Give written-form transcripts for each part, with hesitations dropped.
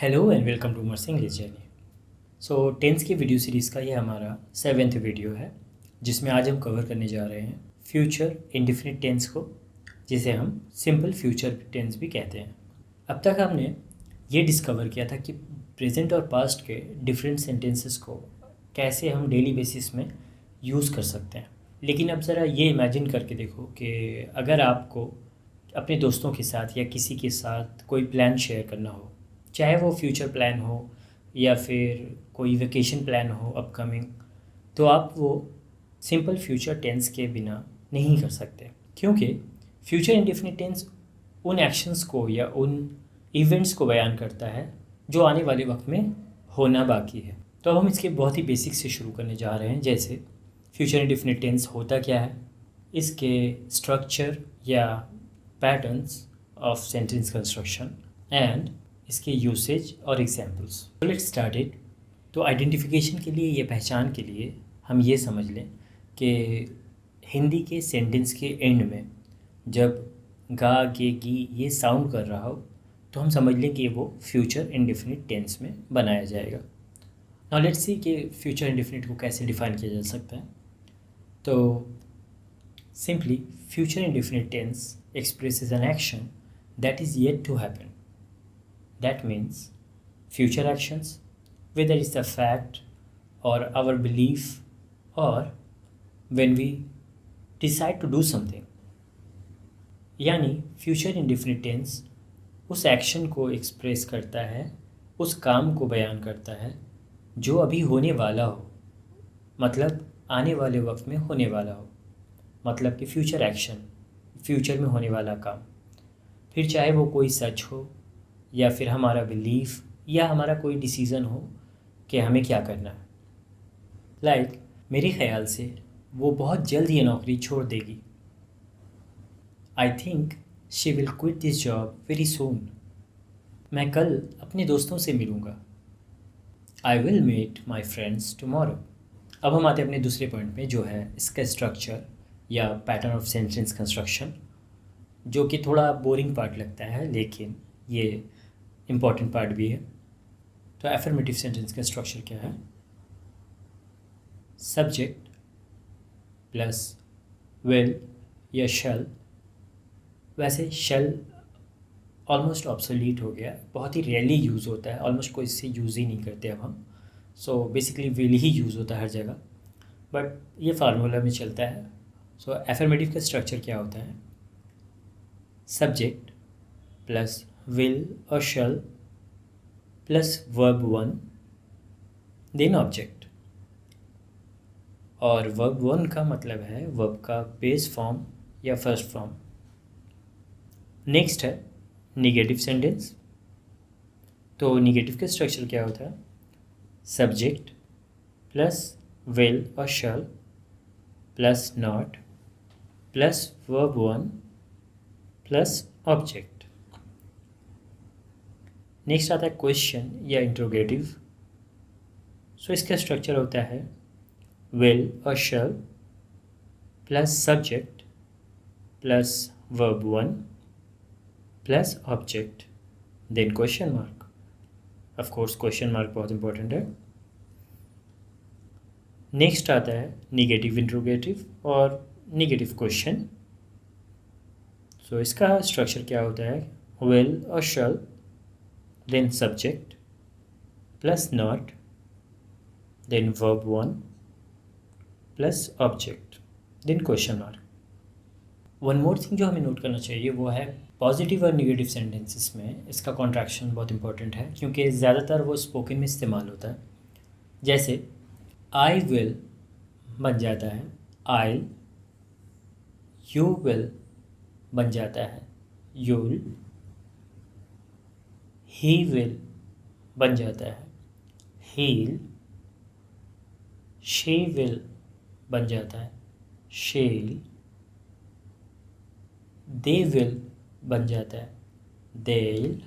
Hello and welcome to मर्स English journey. So tense की video series का ये हमारा 7th वीडियो है, जिसमें आज हम कवर करने जा रहे हैं फ्यूचर इंडेफिनिट टेंस को, जिसे हम सिंपल फ्यूचर टेंस भी कहते हैं। अब तक हमने ये डिस्कवर किया था कि प्रेजेंट और पास्ट के डिफरेंट सेंटेंसेस को कैसे हम डेली बेसिस में यूज़ कर सकते हैं। लेकिन अब ज़रा ये इमेजिन करके देखो कि अगर आपको अपने दोस्तों के साथ या किसी के साथ कोई प्लान शेयर करना हो, चाहे वो फ्यूचर प्लान हो या फिर कोई वेकेशन प्लान हो अपकमिंग, तो आप वो सिंपल फ्यूचर टेंस के बिना नहीं कर सकते, क्योंकि फ्यूचर इंडेफिनिट टेंस उन एक्शंस को या उन इवेंट्स को बयान करता है जो आने वाले वक्त में होना बाकी है। तो अब हम इसके बहुत ही बेसिक से शुरू करने जा रहे हैं। जैसे फ्यूचर इंडेफिनिट टेंस होता क्या है, इसके स्ट्रक्चर या patterns of sentence construction and इसके यूसेज और एग्जाम्पल्स। तो लेट्स स्टार्ट इट। तो आइडेंटिफिकेशन के लिए या पहचान के लिए हम ये समझ लें कि हिंदी के सेंटेंस के एंड में जब गा गे गी ये साउंड कर रहा हो तो हम समझ लें कि वो फ्यूचर इंडेफिनिट टेंस में बनाया जाएगा। नाउ लेट्स सी कि फ्यूचर इंडेफिनिट को कैसे डिफाइन किया जा सकता है। तो simply future indefinite tense expresses an action that is yet to happen. That means future actions, whether it's a fact or our belief or when we decide to do something. यानी future indefinite tense उस action को express करता है, उस काम को बयान करता है जो अभी होने वाला हो, मतलब आने वाले वक्त में होने वाला हो, मतलब कि फ्यूचर एक्शन, फ्यूचर में होने वाला काम। फिर चाहे वो कोई सच हो या फिर हमारा बिलीफ या हमारा कोई डिसीज़न हो कि हमें क्या करना है। लाइक मेरे ख्याल से वो बहुत जल्द ये नौकरी छोड़ देगी। I think she will quit this job very soon. मैं कल अपने दोस्तों से मिलूँगा। I will meet my friends tomorrow. अब हम आते हैं अपने दूसरे पॉइंट में, जो है इसका स्ट्रक्चर या पैटर्न ऑफ सेंटेंस कंस्ट्रक्शन, जो कि थोड़ा बोरिंग पार्ट लगता है लेकिन ये इम्पॉर्टेंट पार्ट भी है। तो एफर्मेटिव सेंटेंस का स्ट्रक्चर क्या है? सब्जेक्ट प्लस विल या शैल। वैसे शैल ऑलमोस्ट ऑब्सोलीट हो गया, बहुत ही रेयरली यूज़ होता है, ऑलमोस्ट कोई इससे यूज़ ही नहीं करते अब हम। So basically will he use होता है हर जगह, बट ये फार्मूला में चलता है। सो एफर्मेटिव का स्ट्रक्चर क्या होता है? सब्जेक्ट प्लस विल और shall plus verb one then object. और वर्ब वन का मतलब है वर्ब का बेस फॉर्म या फर्स्ट फॉर्म। नेक्स्ट है निगेटिव सेंटेंस। तो निगेटिव का स्ट्रक्चर क्या होता है? सब्जेक्ट प्लस विल और shall plus not plus verb one plus object. Next आता है क्वेश्चन या इंट्रोगेटिव। सो इसका स्ट्रक्चर होता है विल और shall plus subject plus verb one plus object then question mark. Of course question mark बहुत important है। नेक्स्ट आता है निगेटिव इंट्रोगेटिव और निगेटिव क्वेश्चन। सो इसका स्ट्रक्चर क्या होता है? विल और shall then subject plus not then verb one plus object then question mark. One more thing जो हमें नोट करना चाहिए वो है पॉजिटिव और निगेटिव सेंटेंसेस में इसका कॉन्ट्रैक्शन बहुत इंपॉर्टेंट है, क्योंकि ज़्यादातर वो स्पोकन में इस्तेमाल होता है। जैसे आई विल बन जाता है आई, यू विल बन जाता है यूल, ही विल बन जाता है हील, शी विल बन जाता है शील, दे विल बन जाता है देल,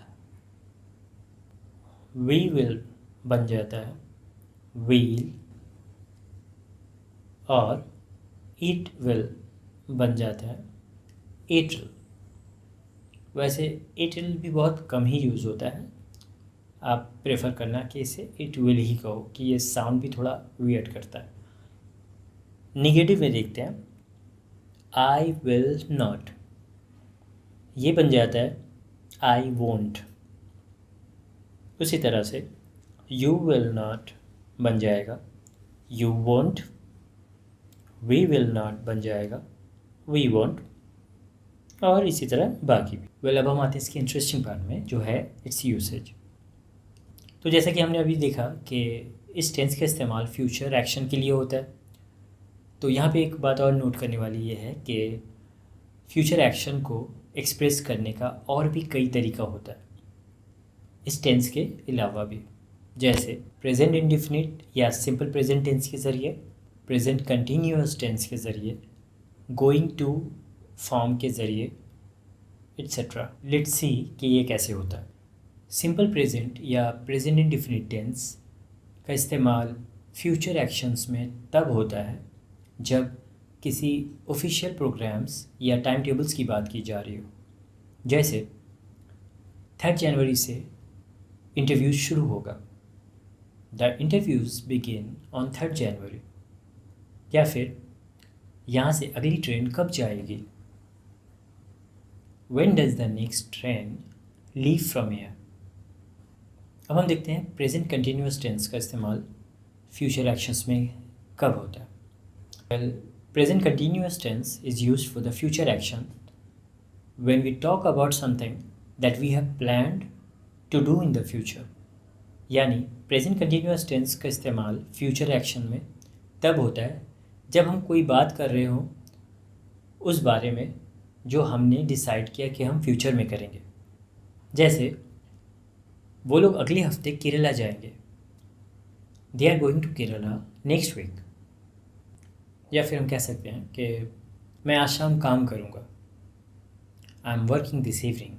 वी विल बन जाता है व्हील और इट विल बन जाता है इट। वैसे इट विल भी बहुत कम ही यूज़ होता है, आप प्रेफर करना कि इसे इट विल ही कहो, कि ये साउंड भी थोड़ा वियर्ड करता है। निगेटिव में देखते हैं, आई विल नॉट, ये बन जाता है आई वोंट। उसी तरह से यू विल नॉट बन जाएगा you won't, we will not बन जाएगा वी वोंट, और इसी तरह बाकी भी। वेल, अब हम आते हैं इसके इंटरेस्टिंग पार्ट में, जो है इट्स यूसेज। तो जैसा कि हमने अभी देखा कि इस टेंस का इस्तेमाल फ्यूचर एक्शन के लिए होता है। तो यहाँ पे एक बात और नोट करने वाली ये है कि फ्यूचर एक्शन को एक्सप्रेस करने का और भी कई तरीका होता है इस टेंस के अलावा भी, जैसे प्रेजेंट इंडेफिनिट या सिंपल प्रेजेंट टेंस के ज़रिए, प्रेजेंट कंटिन्यूअस टेंस के ज़रिए, गोइंग टू फॉर्म के ज़रिए, एट्सेट्रा। लेट्स सी कि ये कैसे होता है। सिंपल प्रेजेंट या प्रेजेंट इंडेफिनिट टेंस का इस्तेमाल फ्यूचर एक्शंस में तब होता है जब किसी ऑफिशियल प्रोग्राम्स या टाइम टेबल्स की बात की जा रही हो। जैसे 3 जनवरी से इंटरव्यूज़ शुरू होगा, द इंटरव्यूज़ बिगिन ऑन 3 जनवरी। या फिर यहाँ से अगली ट्रेन कब जाएगी, when does the next train leave from here. अब हम देखते हैं प्रेजेंट कंटिन्यूअस टेंस का इस्तेमाल फ्यूचर एक्शंस में कब होता है। Well, present continuous tense is used for the future action when we talk about something that we have planned to do in the future. यानी प्रेजेंट कंटिन्यूअस टेंस का इस्तेमाल future action में तब होता है जब हम कोई बात कर रहे हों उस बारे में जो हमने डिसाइड किया कि हम फ्यूचर में करेंगे। जैसे वो लोग अगले हफ्ते केरला जाएंगे, they are going to Kerala next week. या फिर हम कह सकते हैं कि मैं आज शाम काम करूँगा, I am working this evening.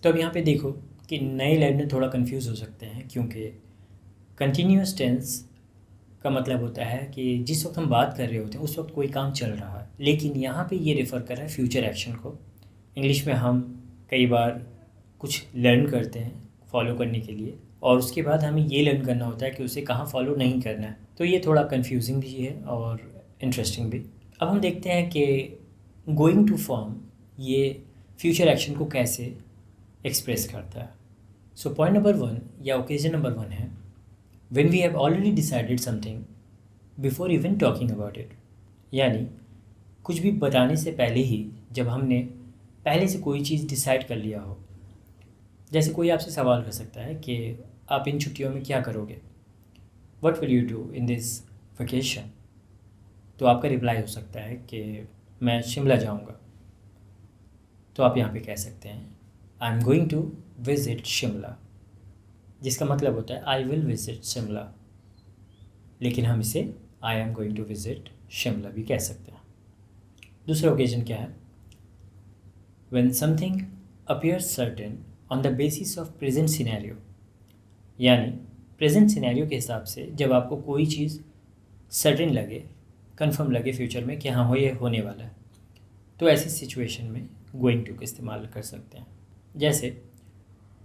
तो अब यहाँ पे देखो कि नए लर्नर थोड़ा कंफ्यूज हो सकते हैं, क्योंकि कंटिन्यूअस टेंस का मतलब होता है कि जिस वक्त हम बात कर रहे होते हैं उस वक्त कोई काम चल रहा है, लेकिन यहाँ पे ये रेफ़र कर रहा है फ्यूचर एक्शन को। इंग्लिश में हम कई बार कुछ लर्न करते हैं फॉलो करने के लिए, और उसके बाद हमें ये लर्न करना होता है कि उसे कहाँ फॉलो नहीं करना है। तो ये थोड़ा कन्फ्यूजिंग भी है और इंटरेस्टिंग भी। अब हम देखते हैं कि गोइंग टू फॉर्म ये फ्यूचर एक्शन को कैसे एक्सप्रेस करता है। सो पॉइंट नंबर 1 या ओकेजन नंबर 1 है when we have already decided something before even talking about it। यानी कुछ भी बताने से पहले ही, जब हमने पहले से कोई चीज़ डिसाइड कर लिया हो। जैसे कोई आपसे सवाल कर सकता है कि आप इन छुट्टियों में क्या करोगे, what will you do in this vacation. तो आपका रिप्लाई हो सकता है कि मैं शिमला जाऊंगा। तो आप यहाँ पे कह सकते हैं I am going to visit Shimla, जिसका मतलब होता है आई विल विज़िट शिमला, लेकिन हम इसे I am going to visit Shimla भी कह सकते हैं। दूसरा ओकेजन क्या है, when something appears certain on the basis of present scenario. यानी प्रेजेंट सिनेरियो के हिसाब से जब आपको कोई चीज़ सर्टेन लगे, कंफर्म लगे फ्यूचर में कि हाँ हो ये होने वाला है, तो ऐसी सिचुएशन में गोइंग टू का इस्तेमाल कर सकते हैं। जैसे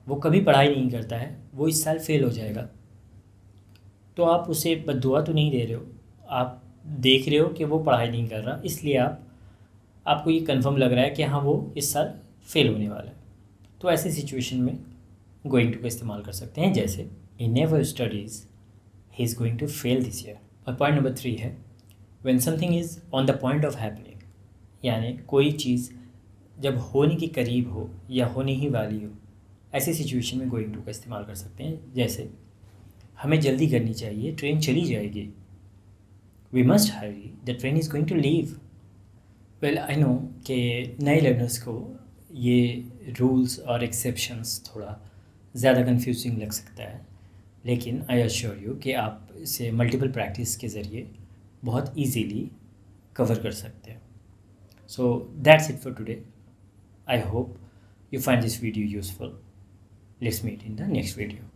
वो कभी पढ़ाई नहीं करता है, वो इस साल फेल हो जाएगा। तो आप उसे बद्दुआ तो नहीं दे रहे हो, आप देख रहे हो कि वो पढ़ाई नहीं कर रहा, इसलिए आपको ये कंफर्म लग रहा है कि हाँ वो इस साल फेल होने वाला है। तो ऐसी सिचुएशन में गोइंग टू का इस्तेमाल कर सकते हैं। जैसे he never studies, he is going to fail this year. और पॉइंट नंबर 3 है when something is on the point of happening. यानी कोई चीज़ जब होने के करीब हो या होने ही वाली हो, ऐसी सिचुएशन में गोइंग टू का इस्तेमाल कर सकते हैं। जैसे हमें जल्दी करनी चाहिए, ट्रेन चली जाएगी, we must hurry, the train is going to leave. Well, I know कि नए लर्नर्स को ये रूल्स और एक्सेप्शंस थोड़ा ज़्यादा कंफ्यूजिंग लग सकता है, लेकिन आई अश्योर यू कि आप इसे मल्टीपल प्रैक्टिस के ज़रिए बहुत ईजीली कवर कर सकते हैं। So that's it for today. I hope you find this video useful. Let's meet in the next video.